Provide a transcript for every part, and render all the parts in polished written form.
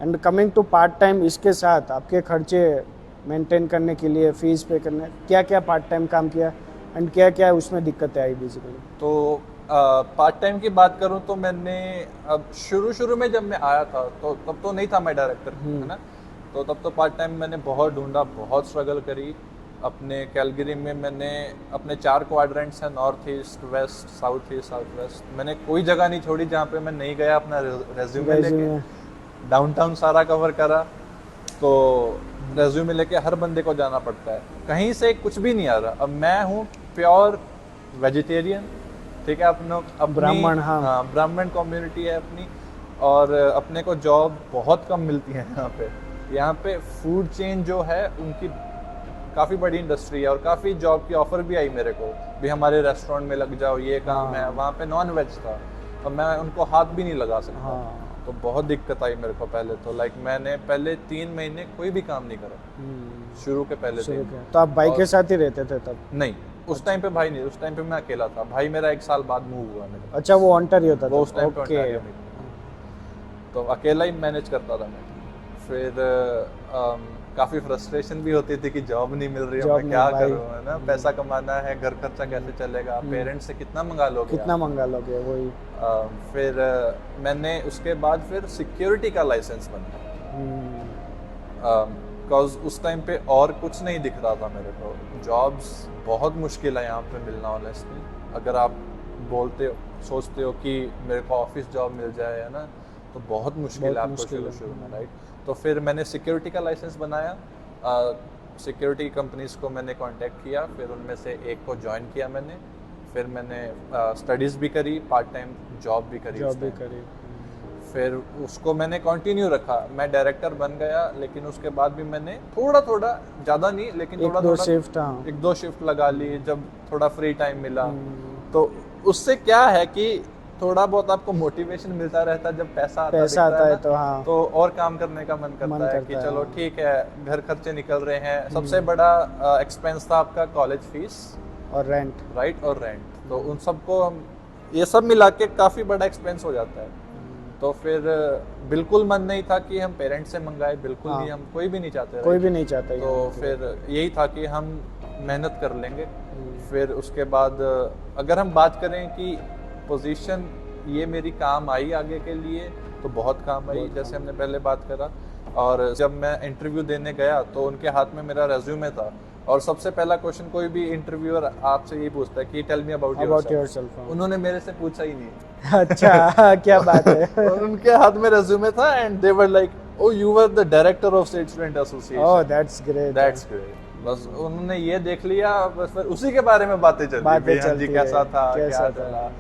And coming to part time, इसके साथ आपके खर्चे मेंटेन करने के लिए, फीस पे करने, क्या क्या पार्ट टाइम काम किया एंड क्या क्या उसमें दिक्कतें आई बेसिकली? तो पार्ट टाइम की बात करूं तो मैंने, अब शुरू शुरू में जब मैं आया था तो तब तो नहीं था मैं डायरेक्टर, है ना। तो तब तो पार्ट टाइम मैंने बहुत ढूंढा, बहुत स्ट्रगल करी। अपने कैलगरी में मैंने अपने 4 क्वाड्रेंट्स हैं, north east, west, south east, south west, मैंने कोई जगह नहीं छोड़ी जहाँ पे मैं नहीं गया अपना रेज्यूमे लेके। रेज्यूमे। डाउनटाउन सारा कवर करा। तो रेज्यूमे लेके हर बंदे को जाना पड़ता है, कहीं से कुछ भी नहीं आ रहा। अब मैं हूँ प्योर वेजिटेरियन, ठीक है, अपनी ब्राह्मण, हाँ। हाँ, ब्राह्मण कम्युनिटी है अपनी, और अपने को जॉब बहुत कम मिलती है यहाँ पे। यहाँ पे फूड चेन जो है उनकी काफ़ी बड़ी इंडस्ट्री है, और काफ़ी जॉब की ऑफर भी आई मेरे को भी, हमारे रेस्टोरेंट में लग जाओ, ये काम है। वहाँ पे नॉन वेज था और मैं उनको हाथ भी नहीं लगा सकता। हाँ। तो बहुत दिक्कत आई मेरे को पहले तो, लाइक मैंने पहले 3 महीने कोई भी काम नहीं करा, शुरू के पहले शुरू 3 किया तो आप भाई के साथ ही रहते थे तब? नहीं, उस टाइम पे भाई नहीं, उस टाइम पे मैं अकेला था। भाई मेरा 1 साल बाद मूव हुआ मेरे पास। अच्छा, वो ओंटारियो था वो तब? उस टाइम पे ओके। ओंटारियो में था। तो अकेला ही मैनेज करता था मैं। फिर काफ़ी फ्रस्ट्रेशन भी होती थी कि जॉब नहीं मिल रही है, जॉब मैं नहीं क्या भाई। करूँ, है ना। पैसा कमाना है, घर खर्चा कैसे चलेगा, पेरेंट्स से कितना मंगा लोगे कितना आप। मंगा लोगे, वही। फिर मैंने उसके बाद फिर सिक्योरिटी का लाइसेंस बनाया, बिकॉज उस टाइम पे और कुछ नहीं दिख रहा था मेरे को। जॉब्स बहुत मुश्किल है यहाँ पे मिलना, ऑनेस्टली। अगर आप बोलते हो, सोचते हो कि मेरे को ऑफिस जॉब मिल जाए, है ना, तो बहुत मुश्किल है आपको शुरू शुरू में, राइट। तो फिर मैंने सिक्योरिटी का लाइसेंस बनाया, सिक्योरिटी कंपनीज को मैंने कांटेक्ट किया, फिर उनमें से एक को ज्वाइन किया मैंने। फिर मैंने स्टडीज़ भी करी, पार्ट टाइम जॉब भी करी जॉब उस भी time। करी। फिर उसको मैंने कंटिन्यू रखा, मैं डायरेक्टर बन गया, लेकिन उसके बाद भी मैंने थोड़ा थोड़ा, ज़्यादा नहीं लेकिन एक थोड़ा दो थोड़ा, शिफ्ट, हाँ। 1-2 शिफ्ट लगा ली जब थोड़ा फ्री टाइम मिला। तो उससे क्या है कि थोड़ा बहुत आपको मोटिवेशन मिलता रहता है, जब पैसा आता पैसा दिखता आता है है ना, तो हाँ, तो और काम करने का मन मन करता है कि करता है, चलो हाँ। ठीक है, घर खर्चे निकल रहे हैं। सबसे बड़ा एक्सपेंस था आपका कॉलेज फीस, और रेंट। राइट, और रेंट। तो उन सबको हम, ये सब मिला के काफ़ी बड़ा एक्सपेंस हो जाता है। तो फिर बिल्कुल मन नहीं था कि हम पेरेंट्स से मंगाए, बिल्कुल हाँ। नहीं, हम कोई भी नहीं चाहते, कोई राइट। भी नहीं चाहता तो यहाँ फिर यही था कि हम मेहनत कर लेंगे। फिर उसके बाद अगर हम बात करें कि पोजीशन ये मेरी काम आई आगे के लिए, तो बहुत काम आई, जैसे हमने पहले बात करा। और जब मैं इंटरव्यू देने गया तो उनके हाथ में मेरा रेज्यूमे था, और सबसे पहला क्वेश्चन कोई भी इंटरव्यूअर आपसे यही पूछता है कि tell me about about yourself. Yourself. उन्होंने मेरे से पूछा ही नहीं। अच्छा, क्या बात है। और उनके हाथ में रेज्यूमे था, and they were like, oh you were the director of state student oh, association. That's great. That's great. बस उन्होंने ये देख लिया, बस फिर उसी के बारे में बातें चली, बातें भी हाँ जी चलती कैसा है, था, कैसा क्या था। चला।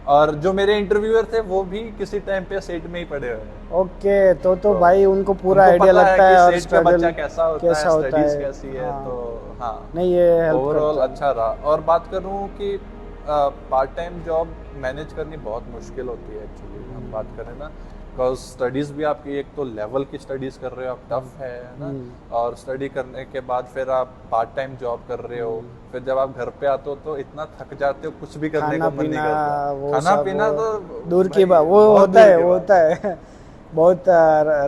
और जो मेरे इंटरव्यूअर थे वो भी किसी टाइम पे सेट में ही पड़े हुए हैं। ओके, तो भाई उनको पूरा उनको आइडिया पता लगता है, कि और सेट का स्ट्रगल बच्चा कैसा होता है, कैसा होता स्टडीज है। कैसी है। हाँ। तो हाँ, नहीं, ये हेल्प ओवरऑल करता है। अच्छा रहा। और बात करूँ कि पार्ट टाइम जॉब मैनेज करनी बहुत मुश्किल होती है एक्चुअली, हम बात करें ना, बिकॉज स्टडीज़ भी आपकी एक तो लेवल की स्टडीज़ कर रहे हो आप, टफ है ना। और स्टडी करने के बाद फिर आप पार्ट टाइम जॉब कर रहे हो, फिर जब आप घर पे आते हो तो इतना थक जाते हो, कुछ भी करने खाना को मन नहीं पीना, करता। वो खाना सब पीना तो दूर की भाई बात, वो बहुत होता दूर है, की वो बात होता है। है। बहुत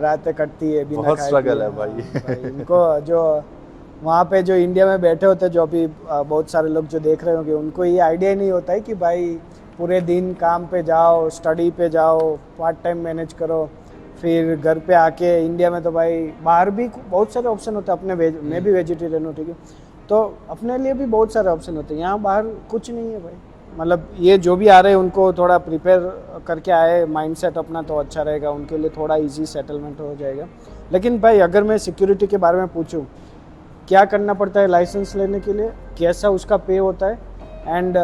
रातें कटती है बिना बहुत खाए स्ट्रगल पिए। है हाँ, भाई। भाई इनको जो वहाँ पे जो इंडिया में बैठे होते हैं, जो अभी बहुत सारे लोग जो देख रहे होंगे, उनको ये आइडिया ही नहीं होता है कि भाई पूरे दिन काम पे जाओ, स्टडी पे जाओ, पार्ट टाइम मैनेज करो, फिर घर पे आके इंडिया में तो भाई बाहर भी बहुत सारे ऑप्शन होते हैं। अपने मैं भी वेजिटेरियन हूँ, ठीक है, तो अपने लिए भी बहुत सारे ऑप्शन होते हैं। यहाँ बाहर कुछ नहीं है भाई। मतलब ये जो भी आ रहे हैं उनको थोड़ा प्रिपेयर करके आए, माइंडसेट अपना, तो अच्छा रहेगा उनके लिए, थोड़ा इजी सेटलमेंट हो जाएगा। लेकिन भाई अगर मैं सिक्योरिटी के बारे में पूछूं, क्या करना पड़ता है लाइसेंस लेने के लिए, कैसा उसका पे होता है, एंड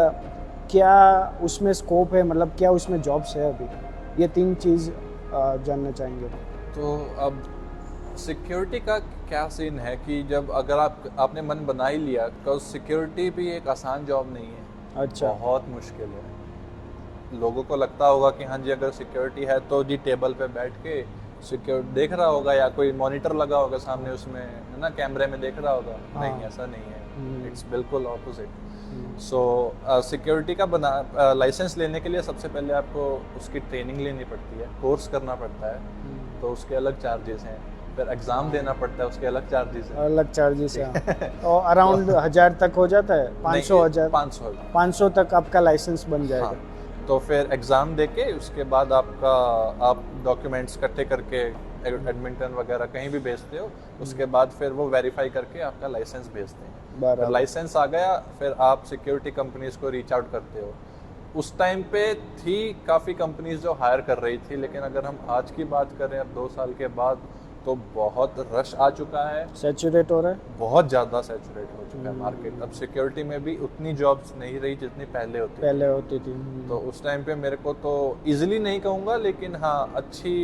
क्या उसमें स्कोप है, मतलब क्या उसमें जॉब्स है अभी, ये 3 चीज़ जानना चाहेंगे। तो अब सिक्योरिटी का क्या सीन है कि जब अगर आपने मन बना ही लिया, बिकॉज सिक्योरिटी भी एक आसान जॉब नहीं है, अच्छा। बहुत मुश्किल है। लोगों को लगता होगा कि हाँ जी अगर सिक्योरिटी है तो जी टेबल पे बैठ के सिक्योर देख रहा होगा, या कोई मॉनिटर लगा होगा सामने, उसमें है ना, कैमरे में देख रहा होगा। नहीं, ऐसा नहीं है, इट्स बिल्कुल ऑपोजिट। सो सिक्योरिटी का लाइसेंस लेने के लिए सबसे पहले आपको उसकी ट्रेनिंग लेनी पड़ती है, कोर्स करना पड़ता है। तो उसके अलग चार्जेस हैं, फिर एग्ज़ाम देना पड़ता है उसके अलग चार्जेस हैं। अलग चार्जेस है। और अराउंड 1000 तक हो जाता है, 500 1000 500 500 तक आपका लाइसेंस बन जाएगा। हाँ, तो फिर एग्ज़ाम दे के उसके बाद आप डॉक्यूमेंट्स इकट्ठे करके एडमिंटन वगैरह कहीं भी भेजते हो, उसके बाद फिर वो वेरीफाई करके आपका लाइसेंस भेजते हैं। बराबर। लाइसेंस आ गया, फिर आप सिक्योरिटी कंपनीज को रीच आउट करते हो। उस टाइम पे थी काफ़ी कंपनीज जो हायर कर रही थी, लेकिन अगर हम आज की बात करें अब 2 साल के बाद, तो बहुत रश आ चुका है, सैचुरेट हो रहा है। बहुत ज़्यादा सैचुरेट हो चुका है मार्केट। अब सिक्योरिटी में भी उतनी जॉब्स नहीं रही जितनी पहले होती पहले होती थी। तो उस टाइम पे मेरे को तो इजीली नहीं कहूँगा, लेकिन हाँ अच्छी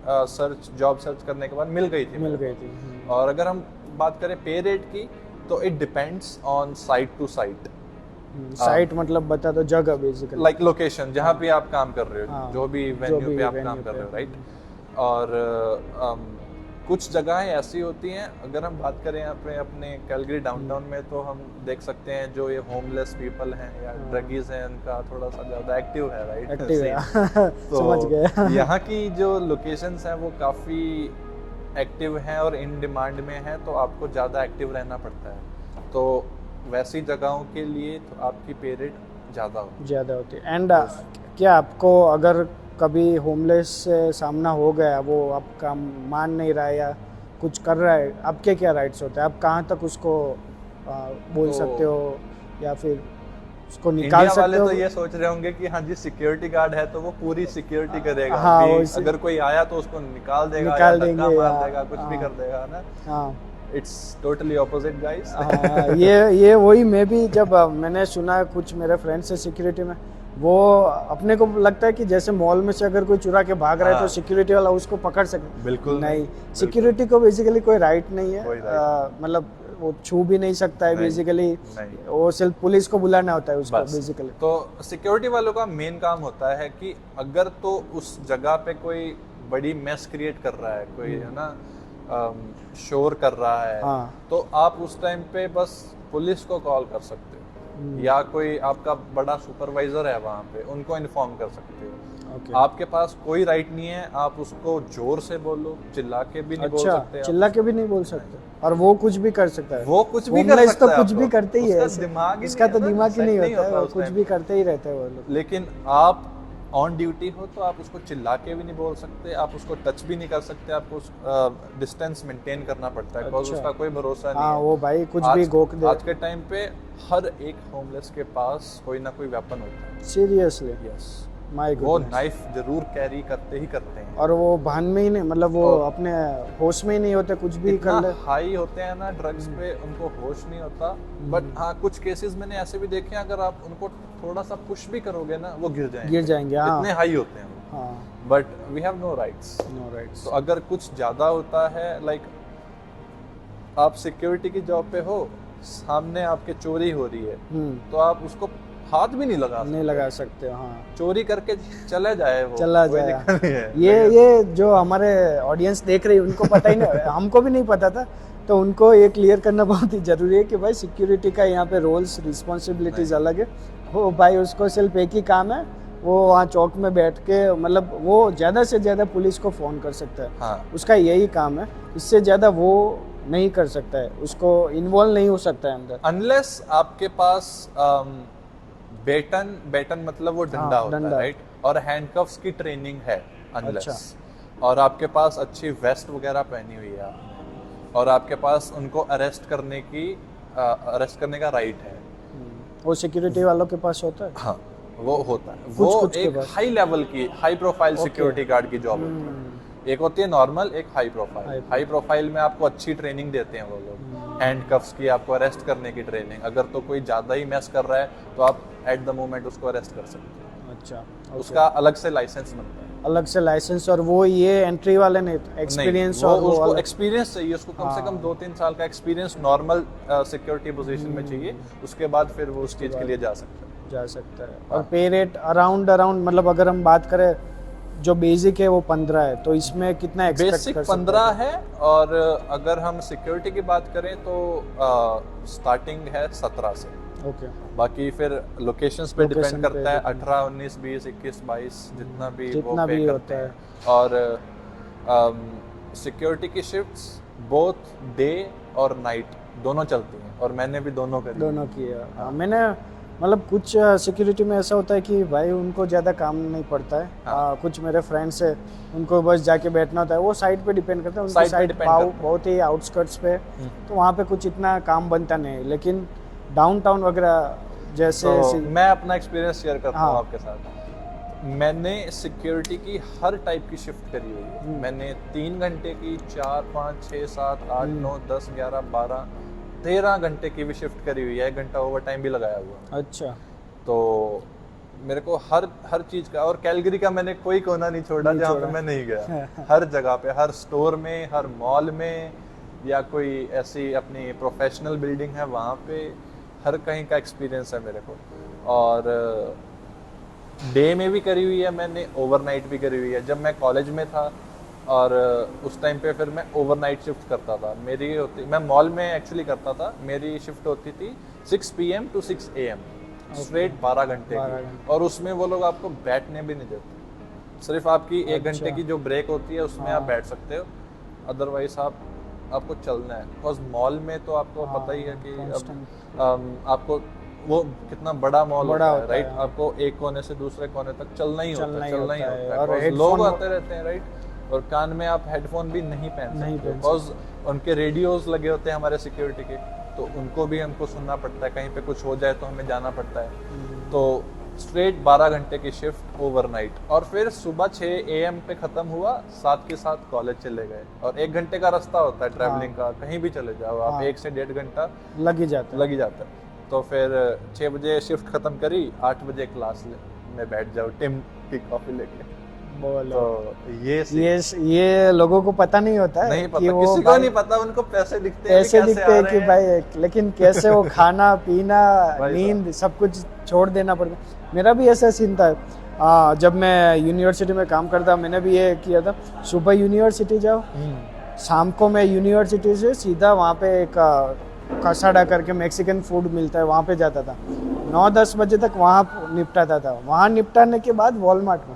जॉब सर्च करने के बाद मिल गई थी मिल मेरे गई को। थी। और अगर हम बात करें पे रेट की, तो it depends on site to site. Site मतलब बता दो, जगह बेसिकली। लाइक लोकेशन जहाँ पे आप काम कर रहे हो, हाँ, जो भी वेन्यू पे आप काम कर रहे हो, राइट। और कुछ जगहें ऐसी होती हैं, अगर हम बात करें यहाँ पे अपने कैलगरी डाउनटाउन में, तो हम देख सकते हैं जो ये होमलेस पीपल हैं या ड्रगीज हैं, उनका थोड़ा सा ज़्यादा एक्टिव है, राइट। एक्टिव है। तो समझ गया। यहाँ की जो लोकेशंस हैं वो काफ़ी एक्टिव हैं और इन डिमांड में हैं, तो आपको ज़्यादा एक्टिव रहना पड़ता है। तो वैसी जगहों के लिए तो आपकी पे रेट ज़्यादा होती है। एंड क्या आपको अगर कभी होमलेस से सामना हो गया, वो आपका मान नहीं रहा है या कुछ कर रहा है, आपके क्या राइट्स होते हैं? आप कहाँ तक उसको बोल सकते हो या फिर उसको निकाल सकते वाले हो? तो ये सोच रहे होंगे कि हाँ जी सिक्योरिटी गार्ड है तो वो पूरी सिक्योरिटी करेगा। हाँ, अगर कोई आया तो उसको निकाल देगा, निकाल या धक्का देंगे मार या देगा, कुछ भी कर देगा ना। हाँ, इट्स टोटली ऑपोजिट गाइस। ये वही मैं भी जब मैंने सुना कुछ मेरे फ्रेंड्स से सिक्योरिटी में, वो अपने को लगता है कि जैसे मॉल में से अगर कोई चुरा के भाग रहा है तो सिक्योरिटी वाला उसको पकड़ सकता है। बिल्कुल नहीं, सिक्योरिटी को बेसिकली कोई राइट नहीं है, मतलब वो छू भी नहीं सकता है बेसिकली, वो सिर्फ पुलिस को बुलाना होता है उसको बेसिकली। तो सिक्योरिटी वालों का मेन काम होता है कि अगर तो उस जगह पे कोई बड़ी मेस क्रिएट कर रहा है, कोई है ना शोर कर रहा है, हाँ। तो आप उस टाइम पे बस पुलिस को कॉल कर सकते हो, या कोई आपका बड़ा सुपरवाइजर है वहाँ पे, उनको इन्फॉर्म कर सकते हो। आपके पास कोई राइट नहीं है, आप उसको जोर से बोलो, चिल्ला के भी नहीं बोल सकते। चिल्ला के भी नहीं बोल सकते, और वो कुछ भी कर सकता है। वो कुछ भी कर सकता है, तो कुछ भी करते ही है, इसका तो दिमाग ही नहीं होता है, कुछ भी करते ही रहते हैं वो लोग। लेकिन आप ऑन ड्यूटी हो तो आप उसको चिल्ला के भी नहीं बोल सकते, आप उसको टच भी नहीं कर सकते, आपको डिस्टेंस मेंटेन करना पड़ता है, बिकॉज़ उसका कोई भरोसा नहीं है। वो भाई कुछ भी गोक दे। आज के टाइम पे हर एक होमलेस के पास कोई ना कोई वेपन होता है। सीरियसली? यस, माय वो नाइफ जरूर कैरी करते हैं। और वो भान में ही नहीं, मतलब वो अपने होश में ही नहीं होते, कुछ भी कर ले। हाई होते हैं ना ड्रग्स पे, उनको होश नहीं होता। बट हाँ, कुछ केसेस मैंने ऐसे भी देखे हैं, अगर आप उनको थोड़ा सा पुश भी करोगे ना, वो गिर जाएंगे। हाँ। इतने हाई होते हैं वो। But we have no rights. तो अगर कुछ ज्यादा होता है, लाइक आप सिक्योरिटी की जॉब पे हो, सामने आपके चोरी हो रही है, तो आप उसको हाथ भी नहीं लगा सकते। हाँ, चोरी करके चले जाए वो, चला जाए। ये जो हमारे ऑडियंस देख रही है उनको पता ही नहीं, हमको भी नहीं पता था, तो उनको ये क्लियर करना बहुत ही जरूरी है कि भाई सिक्योरिटी का यहाँ पे रोल्स रिस्पॉन्सिबिलिटीज अलग है। वो भाई उसको सिर्फ एक ही काम है, वो वहाँ चौक में बैठ के, मतलब वो ज़्यादा से ज़्यादा पुलिस को फ़ोन कर सकता है। हाँ। उसका यही काम है, इससे ज़्यादा वो नहीं कर सकता है, उसको इन्वॉल्व नहीं हो सकता है अंदर। अनलेस आपके पास बेटन मतलब वो डंडा होता है, राइट, और हैंडकफ्स की ट्रेनिंग है, अनलेस और आपके पास अच्छी वेस्ट वगैरह पहनी हुई है आपने, और आपके पास उनको अरेस्ट करने का राइट है। वो सिक्योरिटी वालों के पास होता है। हाँ, वो होता है। वो एक हाई लेवल की, हाई प्रोफाइल सिक्योरिटी गार्ड की जॉब होती है। एक होती है नॉर्मल, एक हाई प्रोफाइल। हाई प्रोफाइल में आपको अच्छी ट्रेनिंग देते हैं वो लोग, हैंडकफ्स की, आपको अरेस्ट करने की ट्रेनिंग। अगर तो कोई ज़्यादा ही मैस कर रहा है तो आप एट द मोमेंट उसको अरेस्ट कर सकते हैं। अच्छा, उसका अलग से लाइसेंस बनता है, अलग से लाइसेंस। और वो ये एंट्री वाले नहीं, एक्सपीरियंस, और वो उसको एक्सपीरियंस चाहिए, उसको कम से कम 2-3 साल का एक्सपीरियंस नॉर्मल सिक्योरिटी पोजीशन में चाहिए, उसके बाद फिर वो उस चीज़ के लिए जा सकता है। और पे रेट अराउंड मतलब अगर हम बात करें जो बेसिक है वो 15 है, तो इसमें कितना एक्सपेक्ट कर सकते हैं? बेसिक 15 है, और अगर हम सिक्योरिटी की बात करें तो स्टार्टिंग है 17 से। ओके। बाकी फिर लोकेशंस पे डिपेंड करता है, 18, 19, 20, 21, 22 जितना भी वो पे करते हैं। और सिक्योरिटी की शिफ्ट्स बोथ डे और नाइट दोनों चलती हैं और मैंने भी दोनों करी। दोनों की है। मैंने मतलब कुछ सिक्योरिटी में ऐसा होता है कि भाई उनको ज़्यादा काम नहीं पड़ता है। हाँ। कुछ मेरे फ्रेंड्स है, उनको बस जाके बैठना होता है। वो साइड पे डिपेंड करता है, उनकी Site पे साइड depend करता है। बहुत ही आउटस्कर्ट्स पे है, तो वहाँ पे कुछ इतना काम बनता नहीं है। लेकिन डाउनटाउन वगैरह जैसे तो मैं अपना एक्सपीरियंस शेयर करता हूँ हाँ। आपके साथ। मैंने सिक्योरिटी की हर टाइप की शिफ्ट करी हुई है। मैंने 3 घंटे की, 4, 5, 6, 7, 8, 9, 10, 11, 12, 13 घंटे की भी शिफ्ट करी हुई है। 1 घंटा ओवर टाइम भी लगाया हुआ है। अच्छा तो मेरे को हर चीज़ का, और कैलगरी का मैंने कोई कोना नहीं छोड़ा नहीं जहाँ पे छोड़ा। मैं नहीं गया। हर जगह पे, हर स्टोर में, हर मॉल में, या कोई ऐसी अपनी प्रोफेशनल बिल्डिंग है वहाँ पे, हर कहीं का एक्सपीरियंस है मेरे को। और डे में भी करी हुई है मैंने, ओवरनाइट भी करी हुई है। जब मैं कॉलेज में था और उस टाइम पे फिर मैं ओवरनाइट शिफ्ट करता था। मैं मॉल में एक्चुअली करता था। मेरी शिफ्ट होती थी 6 PM to 6 AM, स्ट्रेट 12 घंटे 12 की। घंटे। और उसमें वो लोग आपको बैठने भी नहीं देते। सिर्फ आपकी 1 घंटे अच्छा। की जो ब्रेक होती है उसमें आप बैठ सकते हो, अदरवाइज आपको चलना है। बिकॉज मॉल में तो आपको पता ही है कि अब आपको वो कितना बड़ा मॉल बड़ा होता है, होता राइट? है, हाँ। आपको एक कोने से दूसरे कोने तक चलना ही होता है, चलना ही होता है। और Because हेडफोन लोग आते रहते हैं, राइट? और कान में आप हेडफोन भी नहीं पहन नहीं सकते, पहन बिकॉज उनके रेडियोस लगे होते हैं हमारे सिक्योरिटी के, तो उनको भी हमको सुनना पड़ता है। कहीं पे कुछ हो जाए तो हमें जाना पड़ता है। तो स्ट्रेट 12 घंटे की शिफ्ट ओवरनाइट, और फिर सुबह 6 AM पे ख़त्म हुआ, साथ के साथ कॉलेज चले गए। और 1 घंटे का रास्ता होता है ट्रैवलिंग का, कहीं भी चले जाओ आप, 1 से 1.5 घंटा लग ही जाता है। लग ही जाता है। तो फिर 6 बजे शिफ्ट ख़त्म करी, 8 बजे क्लास में बैठ जाओ टिम की कॉफ़ी लेके। बोलो तो ये ये लोगों को पता नहीं होता है नहीं कि पता, वो किसी को भाई नहीं पता। उनको पैसे दिखते हैं, पैसे कैसे दिखते आ हैं रहे कि हैं। भाई, लेकिन कैसे वो खाना पीना भाई नींद सब कुछ छोड़ देना पड़ता है। मेरा भी ऐसा सीन था। जब मैं यूनिवर्सिटी में काम करता, मैंने भी ये किया था। सुबह यूनिवर्सिटी जाओ, शाम को मैं यूनिवर्सिटी से सीधा वहाँ पे एक कसाडा करके मैक्सिकन फूड मिलता है, वहाँ पे जाता था। 9-10 बजे तक वहाँ निपटाता था। वहाँ निपटाने के बाद वॉलमार्ट में,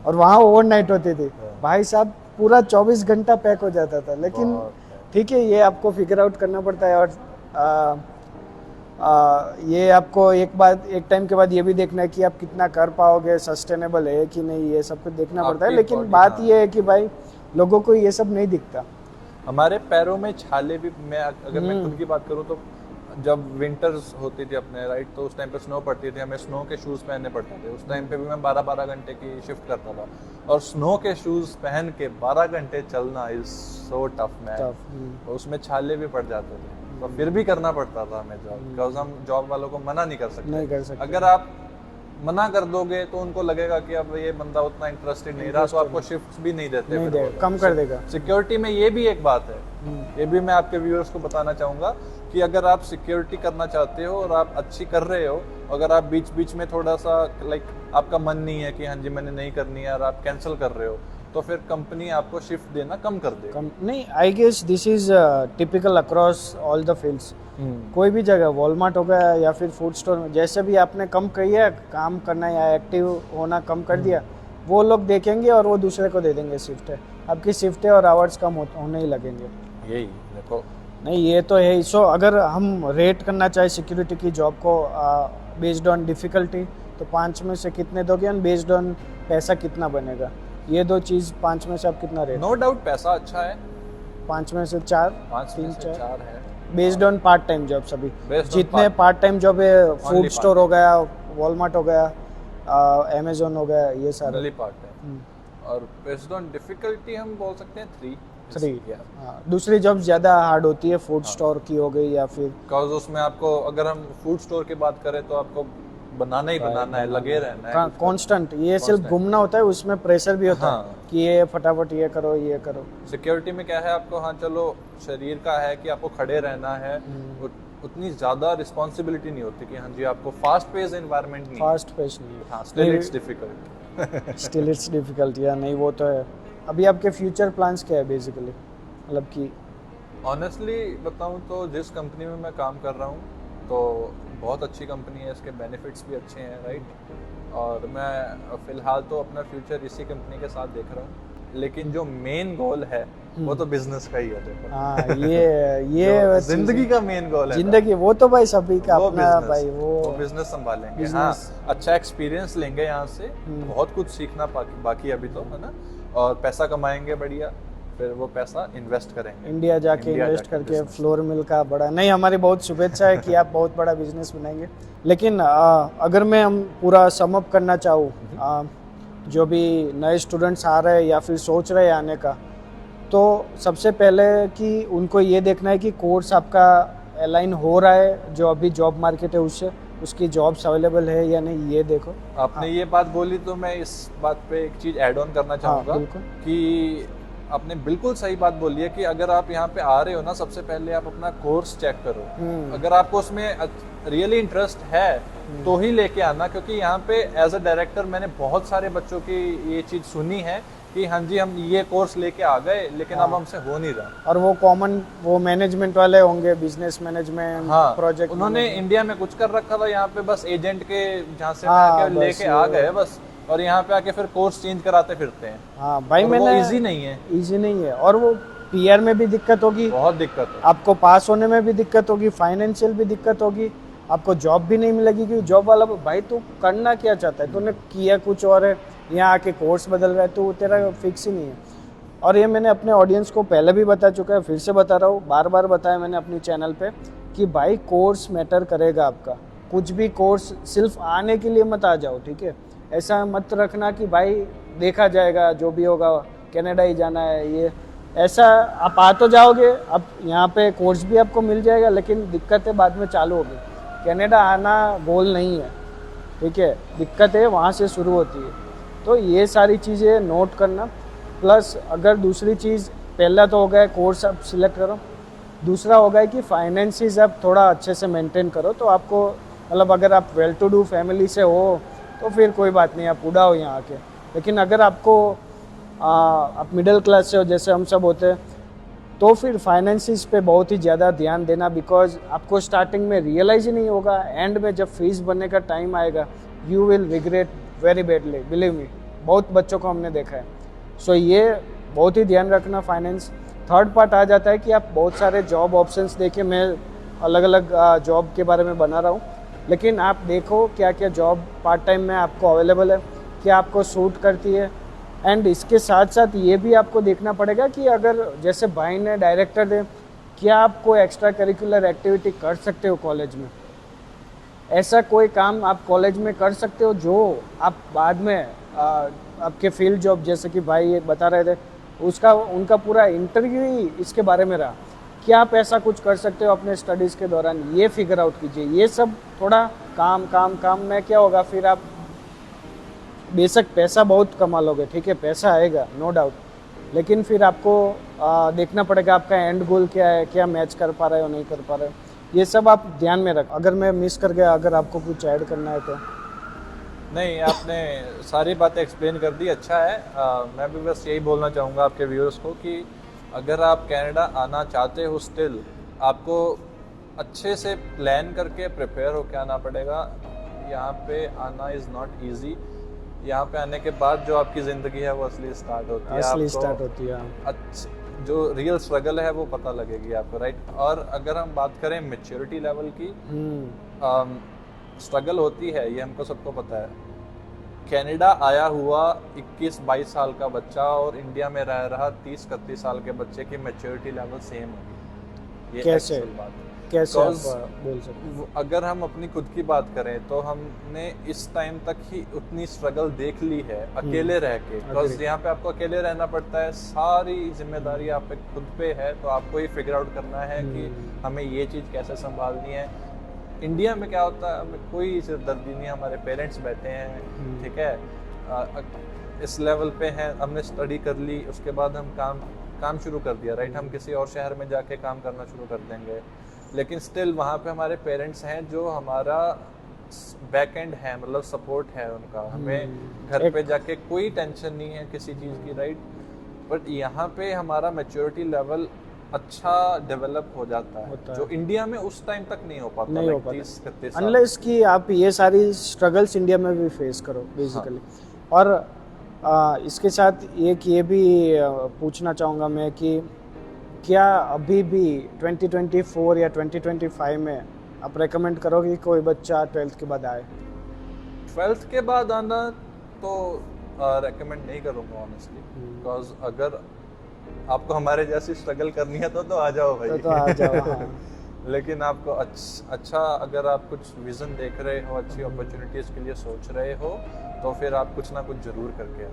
और वहाँ ओवरनाइट होती थी। भाई साहब पूरा 24 घंटा पैक हो जाता था। लेकिन बहुत ठीक है, ये आपको फिगर आउट करना पड़ता है। और ये आपको एक टाइम के बाद ये भी देखना है कि आप कितना कर पाओगे, सस्टेनेबल है कि नहीं, ये सब कुछ देखना पड़ता है। आपकी लेकिन body, बात हाँ। ये है कि भाई लोगों को ये सब नहीं दिखता। हमारे पैरों में छाले भी, अगर मैं खुद की बात करूँ तो जब विंटर्स होती थी अपने, राइट, तो उस टाइम पे स्नो पड़ती थी, हमें स्नो के शूज़ पहनने पड़ते थे। उस टाइम पे भी मैं 12-12 घंटे की शिफ्ट करता था, और स्नो के शूज़ पहन के 12 घंटे चलना इज सो टफ मैन। उसमें छाले भी पड़ जाते थे, तो फिर भी करना पड़ता था हमें जॉब, बिकॉज हम जॉब वालों को मना नहीं कर नहीं कर सकते। अगर आप मना कर दोगे तो उनको लगेगा कि अब ये बंदा उतना इंटरेस्टेड नहीं रहा, तो आपको शिफ्ट्स भी नहीं देते, नहीं फिर वो दे, लोग। कम कर देगा। सिक्योरिटी में ये भी एक बात है, ये भी मैं आपके व्यूअर्स को बताना चाहूँगा कि अगर आप सिक्योरिटी करना चाहते हो और आप अच्छी कर रहे हो, अगर आप बीच बीच में थोड़ा सा आपका मन नहीं है कि हाँ जी मैंने नहीं करनी है, और आप कैंसिल कर रहे हो, तो फिर कंपनी आपको शिफ्ट देना कम कर देगी। नहीं, I guess this is typical across all the fields. कोई भी जगह, वॉलमार्ट हो गया या फिर फूड स्टोर में, जैसे भी आपने कम किया काम करना या एक्टिव होना कम कर दिया, वो लोग देखेंगे और वो दूसरे को दे देंगे शिफ्ट है। आपकी शिफ्टें और आवर्स कम होने ही लगेंगे। यही देखो, नहीं ये तो है ही। सो अगर हम रेट करना चाहे सिक्योरिटी की जॉब को बेस्ड ऑन डिफ़िकल्टी, तो 5 में से कितने दोगे, और बेस्ड ऑन पैसा कितना बनेगा, ये 2 चीज़ 5 में से आप कितना रेट? नो डाउट पैसा अच्छा है, 5 में से 4, 5 में से 4 है, based on part time job. सभी Based on जितने पार्ट टाइम जॉब है, फूड Only स्टोर हो गया, वॉलमार्ट हो गया, अमेजोन हो गया, ये सारे ओनली पार्ट है। और बेस्ड ऑन डिफिकल्टी हम बोल सकते हैं 3। 3। दूसरी जॉब ज़्यादा हार्ड होती है, फूड स्टोर की हो गई या फिर, बिकॉज उसमें आपको, अगर हम फूड स्टोर की बात करें तो आपको बनाना ही बनाना है, लगे रहना है कांस्टेंट। ये सिर्फ घूमना होता है, उसमें प्रेशर भी होता है कि ये फटाफट ये करो ये करो। सिक्योरिटी में क्या है, आपको हाँ चलो शरीर का है कि आपको खड़े रहना है, उतनी ज़्यादा रिस्पॉन्सिबिलिटी नहीं होती कि हाँ जी आपको फास्ट पेस एनवायरनमेंट नहीं, फास्ट पेस नहीं है। हाँ, still it's difficult. Still it's difficult, या नहीं वो तो है। अभी आपके फ्यूचर प्लान्स क्या है बेसिकली, मतलब कि? ऑनेस्टली बताऊँ तो जिस कंपनी में मैं काम कर रहा हूँ, तो बहुत अच्छी कंपनी है, इसके बेनिफिट्स भी अच्छे हैं, राइट। और मैं फ़िलहाल तो अपना फ्यूचर इसी कंपनी के साथ देख रहा हूँ। लेकिन जो मेन गोल है वो तो बिजनेस का ही है। देखो हाँ, ये जो चीज़ जिंदगी है। का मेन गोल है ना, जिंदगी वो तो भाई सभी का वो अपना बिजनेस, भाई वो बिजनेस संभालेंगे। हाँ, business। अच्छा एक्सपीरियंस लेंगे यहाँ से, बहुत कुछ सीखना बाकी अभी तो है ना, और पैसा कमाएंगे बढ़िया, फिर वो पैसा इन्वेस्ट करेंगे इंडिया जाके इन्वेस्ट करके business। फ्लोर मिल का बड़ा नहीं, हमारी बहुत शुभेच्छा है कि आप बहुत बड़ा बिजनेस बनाएंगे। लेकिन अगर मैं हम पूरा सम अप करना चाहूँ, जो भी नए स्टूडेंट्स आ रहे हैं या फिर सोच रहे हैं आने का, तो सबसे पहले कि उनको ये देखना है कि कोर्स आपका अलाइन हो रहा है जो अभी जॉब मार्केट है उससे, उसकी जॉब्स अवेलेबल है या नहीं, ये देखो। आपने ये बात बोली तो मैं इस बात पे एक चीज ऐड ऑन करना चाहूँगा बिल्कुल। कि आपने बिल्कुल सही बात बोली है कि अगर आप यहाँ पे आ रहे हो ना, सबसे पहले आप अपना कोर्स चेक करो। अगर आपको उसमें रियली इंटरेस्ट है तो ही लेके आना, क्योंकि यहाँ पे एज अ डायरेक्टर मैंने बहुत सारे बच्चों की ये चीज़ सुनी है कि हाँ जी हम ये कोर्स लेके आ गए लेकिन अब हमसे हो नहीं रहा। और वो कॉमन वो मैनेजमेंट वाले होंगे, बिजनेस मैनेजमेंट, हाँ, प्रोजेक्ट उन्होंने इंडिया में कुछ कर रखा था, यहाँ पे बस एजेंट के जहाँ से हाँ, आके बस लेके आ गए बस, और यहाँ पे आके फिर कोर्स चेंज कराते फिरते हैं। हाँ भाई, और मैंने वो इजी नहीं है, इजी नहीं है, और वो पीआर में भी दिक्कत होगी, बहुत दिक्कत है। आपको पास होने में भी दिक्कत होगी, फाइनेंशियल भी दिक्कत होगी, आपको जॉब भी नहीं मिलेगी, क्योंकि जॉब वाला भाई तू करना क्या चाहता है, तूने किया कुछ और है, यहाँ आके कोर्स बदल रहा है, तो तेरा फिक्स ही नहीं है। और ये मैंने अपने ऑडियंस को पहले भी बता चुका है, फिर से बता रहा हूँ, बार बार बताया मैंने अपनी चैनल पे कि भाई कोर्स मैटर करेगा आपका। कुछ भी कोर्स सिर्फ आने के लिए मत आ जाओ, ठीक है। ऐसा मत रखना कि भाई देखा जाएगा जो भी होगा, कनाडा ही जाना है, ये ऐसा आप आ तो जाओगे, अब यहाँ पे कोर्स भी आपको मिल जाएगा, लेकिन दिक्कतें बाद में चालू होगी। कनाडा आना गोल नहीं है, ठीक है, दिक्कतें वहाँ से शुरू होती है। तो ये सारी चीज़ें नोट करना। प्लस अगर दूसरी चीज़, पहला तो हो गया कोर्स आप सिलेक्ट करो, दूसरा हो गया कि फाइनेंसिस आप थोड़ा अच्छे से मेंटेन करो, तो आपको मतलब अगर आप वेल टू डू फैमिली से हो तो फिर कोई बात नहीं, आप उड़ाओ यहाँ आके। लेकिन अगर आपको आप मिडिल क्लास से हो जैसे हम सब होते हैं, तो फिर फाइनेंसिस पे बहुत ही ज़्यादा ध्यान देना, बिकॉज आपको स्टार्टिंग में रियलाइज ही नहीं होगा, एंड में जब फीस भरने का टाइम आएगा you will regret very badly, believe me, बहुत बच्चों को हमने देखा है। सो ये बहुत ही ध्यान रखना फाइनेंस। थर्ड पार्ट आ जाता है कि आप बहुत सारे जॉब ऑप्शंस देखें, मैं अलग अलग जॉब के बारे में बना रहा हूँ, लेकिन आप देखो क्या क्या जॉब पार्ट टाइम में आपको अवेलेबल है, क्या आपको सूट करती है। एंड इसके साथ साथ ये भी आपको देखना पड़ेगा कि अगर जैसे भाई ने डायरेक्टर थे, क्या आप कोई एक्स्ट्रा करिकुलर एक्टिविटी कर सकते हो कॉलेज में, ऐसा कोई काम आप कॉलेज में कर सकते हो जो आप बाद में आपके फील्ड जॉब, जैसे कि भाई ये बता रहे थे, उसका उनका पूरा इंटरव्यू ही इसके बारे में रहा, क्या आप ऐसा कुछ कर सकते हो अपने स्टडीज़ के दौरान, ये फिगर आउट कीजिए। ये सब थोड़ा काम काम काम में क्या होगा, फिर आप बेशक पैसा बहुत कमा लोगे, ठीक है, पैसा आएगा नो डाउट, लेकिन फिर आपको देखना पड़ेगा आपका एंड गोल क्या है, क्या मैच कर पा रहे हो नहीं कर पा रहे हो, ये सब आप ध्यान में रख। अगर मैं मिस कर गया, अगर आपको कुछ ऐड करना है तो। नहीं, आपने सारी बातें एक्सप्लेन कर दी, अच्छा है। मैं भी बस यही बोलना चाहूँगा आपके व्यूअर्स को कि अगर आप कनाडा आना चाहते हो, स्टिल आपको अच्छे से प्लान करके प्रिपेयर होकर आना पड़ेगा। यहाँ पे आना इज़ नॉट ईजी। यहाँ पे आने के बाद जो आपकी ज़िंदगी है वो असली स्टार्ट होती है, असली स्टार्ट होती है, जो रियल स्ट्रगल है वो पता लगेगी आपको, राइट। और अगर हम बात करें मैच्योरिटी लेवल की, स्ट्रगल होती है, ये हमको सबको पता है। कनाडा आया हुआ 21-22 साल का बच्चा और इंडिया में रह रहा 30-31 साल के बच्चे की मैच्योरिटी लेवल सेम होगी, ये कैसे बात है। कैसे आप बोल सकते? अगर हम अपनी खुद की बात करें तो हमने इस टाइम तक ही उतनी स्ट्रगल देख ली है अकेले रह के, बिकॉज यहाँ पे आपको अकेले रहना पड़ता है, सारी जिम्मेदारी आप पे खुद पे है, तो आपको ये फिगर आउट करना है कि हमें ये चीज़ कैसे संभालनी है। इंडिया में क्या होता है, हमें कोई सिरदर्दी नहीं, हमारे पेरेंट्स बैठे हैं, ठीक है, इस लेवल पे हैं, हमने स्टडी कर ली, उसके बाद हम काम शुरू कर दिया, राइट। हम किसी और शहर में जाके काम करना शुरू कर देंगे, लेकिन स्टिल वहाँ पे हमारे पेरेंट्स हैं जो हमारा बैक एंड है, मतलब सपोर्ट है उनका, हमें घर पे जाके कोई टेंशन नहीं है किसी चीज़ की, राइट। बट यहाँ पे हमारा मैच्योरिटी लेवल अच्छा डेवलप हो जाता है जो इंडिया में उस टाइम तक नहीं हो पाता, नहीं हो पाता अनलेस कि आप ये सारी स्ट्रगल्स इंडिया में भी फेस करो बेसिकली। और इसके साथ एक ये भी पूछना चाहूँगा मैं कि क्या अभी भी 2024 या 2025 में आप रेकमेंड करोगे कि कोई बच्चा 12th के बाद आए? 12th के बाद आना तो रेकमेंड नहीं करूँगा ऑनेस्टली, बिकॉज अगर आपको हमारे जैसी स्ट्रगल करनी है तो आ जाओ भाई। तो आ जाओ, हाँ। लेकिन आपको अच्छा अगर आप कुछ विजन देख रहे हो, अच्छी अपॉर्चुनिटीज के लिए सोच रहे हो, तो फिर आप कुछ ना कुछ जरूर करके आओ।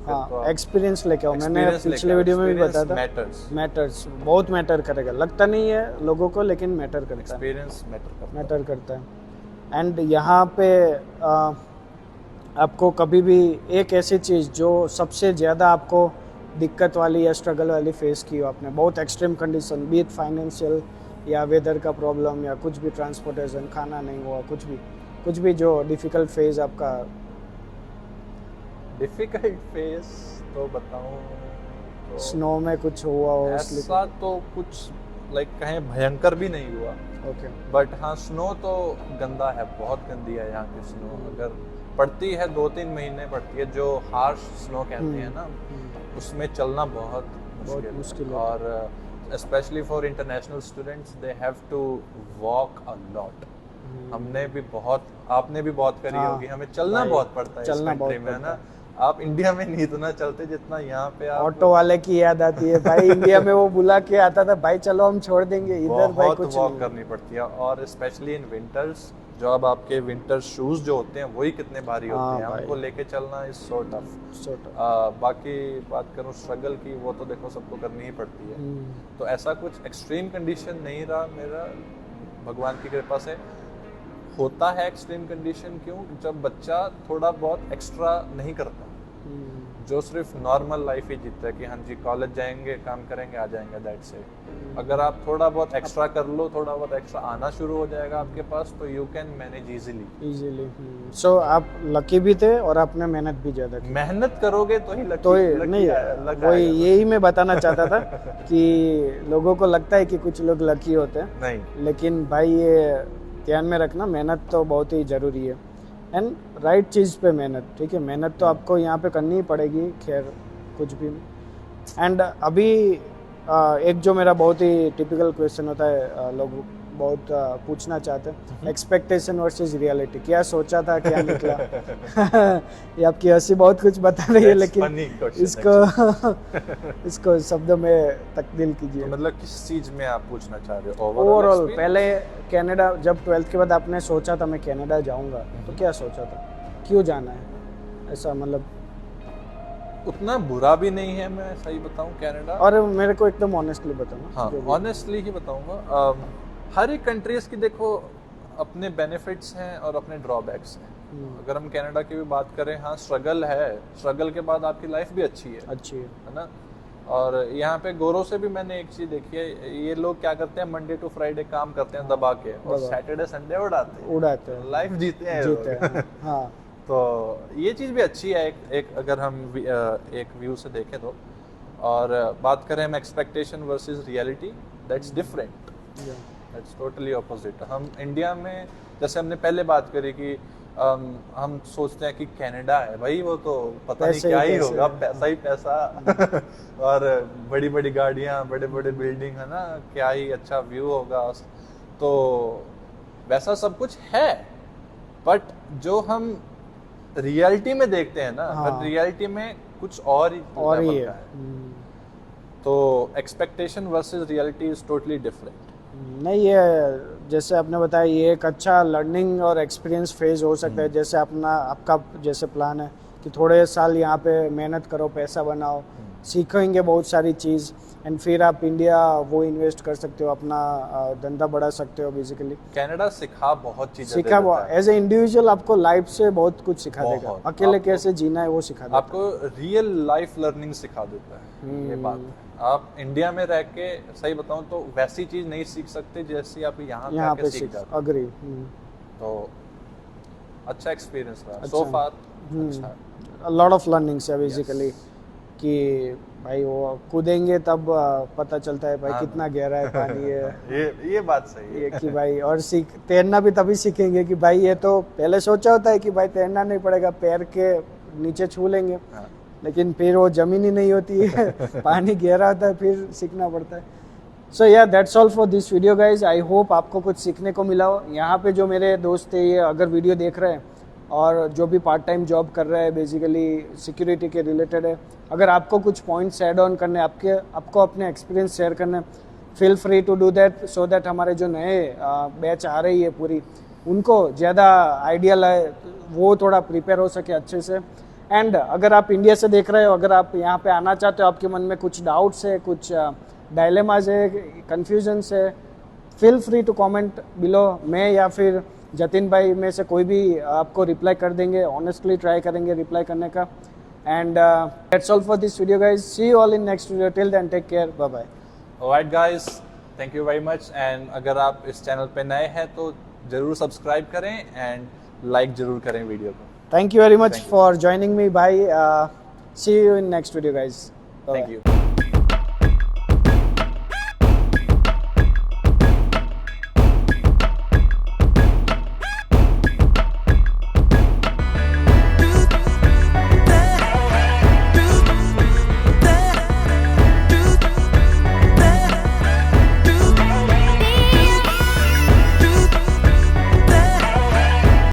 हाँ, एक्सपीरियंस लेके आओ। मैंने पिछले वीडियो में भी बताया था, मैटर्स बहुत मैटर करेगा। लगता नहीं है लोगों को, लेकिन मैटर करता है, एक्सपीरियंस मैटर करता है। एंड यहाँ पे आपको कभी भी एक ऐसी चीज़ जो सबसे ज़्यादा आपको दिक्कत वाली या स्ट्रगल वाली फेस की हो आपने, बहुत extreme condition, B it financial या वेदर का प्रॉब्लम या कुछ भी, ट्रांसपोर्टेशन, खाना नहीं हुआ, कुछ भी जो डिफ़िकल्ट फेज आपका। डिफिकल्ट फेस तो बताऊं तो स्नो में कुछ हुआ हो? ऐसा तो कुछ लाइक कहीं भयंकर भी नहीं हुआ। ओके। बट हाँ, स्नो तो गंदा है, बहुत गंदी है यहाँ की स्नो। अगर पड़ती है 2-3 महीने पड़ती है, जो हार्श स्नो कहते हैं ना, उसमें चलना बहुत मुश्किल है। और specially for international students, they have to walk a lot. हमने भी बहुत, आपने भी बहुत करी होगी, हमें चलना बहुत पड़ता है इस कंट्री में, है ना। आप इंडिया में नहीं इतना चलते जितना यहाँ पे। आप ऑटो वाले की याद आती है भाई। इंडिया में वो बुला के आता था, भाई चलो हम छोड़ देंगे, इधर भाई कुछ वॉक करनी पड़ती है। और स्पेशली इन विंटर्स, जो अब आपके विंटर शूज जो होते हैं वही कितने भारी होते हैं, हमको लेके चलना इज सो टफ। बाकी बात करूँ स्ट्रगल की, वो तो देखो सबको करनी ही पड़ती है। तो ऐसा कुछ एक्सट्रीम कंडीशन नहीं रहा मेरा, भगवान की कृपा से। होता है एक्सट्रीम कंडीशन क्यों, जब बच्चा थोड़ा बहुत एक्स्ट्रा नहीं करता, जो सिर्फ नॉर्मल लाइफ ही जीता है कि हाँ जी कॉलेज जाएंगे, काम करेंगे, आ जाएंगे, दैट्स इट। अगर आप थोड़ा बहुत एक्स्ट्रा कर लो, थोड़ा बहुत एक्स्ट्रा आना शुरू हो जाएगा आपके पास, तो यू कैन मैनेज इजीली। सो आप लकी भी थे और आपने मेहनत भी ज्यादा की। मेहनत करोगे तो ही तो नहीं, वही यही मैं बताना चाहता था कि लोगों को लगता है कि कुछ लोग लकी होते हैं, नहीं, लेकिन भाई ये ध्यान में रखना, मेहनत तो बहुत ही ज़रूरी है। एंड राइट चीज़ पे मेहनत, ठीक है, मेहनत तो आपको यहाँ पे करनी ही पड़ेगी, खैर कुछ भी। एंड अभी एक जो मेरा बहुत ही टिपिकल क्वेश्चन होता है, लोग बहुत पूछना चाहते हैं, एक्सपेक्टेशन वर्सेस रियलिटी। क्या सोचा था, क्या निकला? ये आपकी हंसी बहुत कुछ बता रही है, लेकिन इसको शब्दों में तब्दील कीजिए। तो मतलब किस चीज़ में आप पूछना चाह रहे हो? ओवरऑल पहले कनाडा, जब 12th के बाद आपने सोचा था मैं कनाडा जाऊंगा, तो क्या सोचा था, क्यों जाना है? ऐसा मतलब उतना बुरा भी नहीं है, मैं सही बताऊं कनाडा। और मेरे को एकदम ऑनेस्टली बताना। हाँ, ऑनेस्टली ही बताऊंगा। हर एक कंट्रीज की देखो अपने बेनिफिट्स हैं और अपने ड्रॉबैक्स हैं। अगर हम कनाडा की भी बात करें, हाँ स्ट्रगल है, स्ट्रगल के बाद आपकी लाइफ भी अच्छी है ना। और यहाँ पे गोरों से भी मैंने एक चीज देखी है, ये लोग क्या करते हैं, मंडे टू फ्राइडे काम करते हैं दबा के, और सैटरडे संडे उड़ाते हैं, लाइफ जीते हैं। हाँ। तो ये चीज़ भी अच्छी है, एक अगर हम एक व्यू से देखें तो। और बात करें हम expectation versus reality, that's different, that's totally opposite. हम इंडिया में, जैसे हमने पहले बात करी कि हम सोचते हैं कि कनाडा है भाई, वो तो पता नहीं क्या ही होगा, पैसा ही पैसा और बड़ी बड़ी गाड़ियाँ, बड़े बड़े बिल्डिंग, है ना, क्या ही अच्छा व्यू होगा। तो वैसा सब कुछ है, बट जो हम रियलिटी में देखते हैं ना, हाँ। रियलिटी में कुछ और ही है। तो expectation versus reality is totally different. नहीं, ये जैसे आपने बताया, ये एक अच्छा लर्निंग और एक्सपीरियंस फेज हो सकता है। जैसे आपका जैसे प्लान है कि थोड़े साल यहाँ पे मेहनत करो, पैसा बनाओ, सीखेंगे बहुत सारी चीज़, एंड फिर आप इंडिया वो इन्वेस्ट कर सकते हो, अपना धंधा बढ़ा सकते हो। बेसिकली कनाडा सिखा बहुत चीज़ें, सिखा एज ए इंडिविजुअल आपको लाइफ से बहुत कुछ सिखा देगा, अकेले कैसे जीना है वो सिखा देगा, आपको रियल लाइफ लर्निंग सिखा देता है। ये बात है, आप इंडिया में रह के सही बताऊं तो वैसी चीज नहीं सीख सकते जैसी आप यहाँ पे सीख जाते। अग्री। तो अच्छा एक्सपीरियंस रहा सो फार। अच्छा, लॉट ऑफ लर्निंग्स है बेसिकली, कि भाई वो कूदेंगे तब पता चलता है भाई कितना गहरा है पानी है। ये बात सही है कि भाई, और तैरना भी तभी सीखेंगे कि भाई ये तो पहले सोचा होता है कि भाई तैरना नहीं पड़ेगा, पैर के नीचे छू लेंगे, लेकिन फिर वो ज़मीन ही नहीं होती है पानी गहरा होता है, फिर सीखना पड़ता है. सो या that's all for this video guys. I hope आपको कुछ सीखने को मिला हो. यहाँ पे जो मेरे दोस्त है ये अगर वीडियो देख रहे हैं और जो भी पार्ट टाइम जॉब कर रहे हैं बेसिकली सिक्योरिटी के रिलेटेड है, अगर आपको कुछ पॉइंट्स ऐड ऑन करने, आपको अपने एक्सपीरियंस शेयर करने, feel free to do that so that हमारे जो नए बैच आ रही है पूरी उनको ज़्यादा आइडिया लाए, वो थोड़ा प्रिपेयर हो सके अच्छे से. एंड अगर आप इंडिया से देख रहे हो, अगर आप यहाँ पे आना चाहते हो, आपके मन में कुछ डाउट्स है, कुछ डायलेमाज है, कन्फ्यूजन्स है, feel free to comment below. मैं या फिर जतिन भाई में से कोई भी आपको रिप्लाई कर देंगे. ऑनेस्टली ट्राई करेंगे रिप्लाई करने का. And that's all for this video guys. See you all in next video. Till then take care. Bye bye. Alright guys, thank you very much. And अगर आप इस चैनल पे नए हैं तो ज़रूर सब्सक्राइब करें एंड लाइक ज़रूर करें वीडियो को. Thank you very much for joining me. Bye. See you in next video, guys. Bye-bye. Thank you.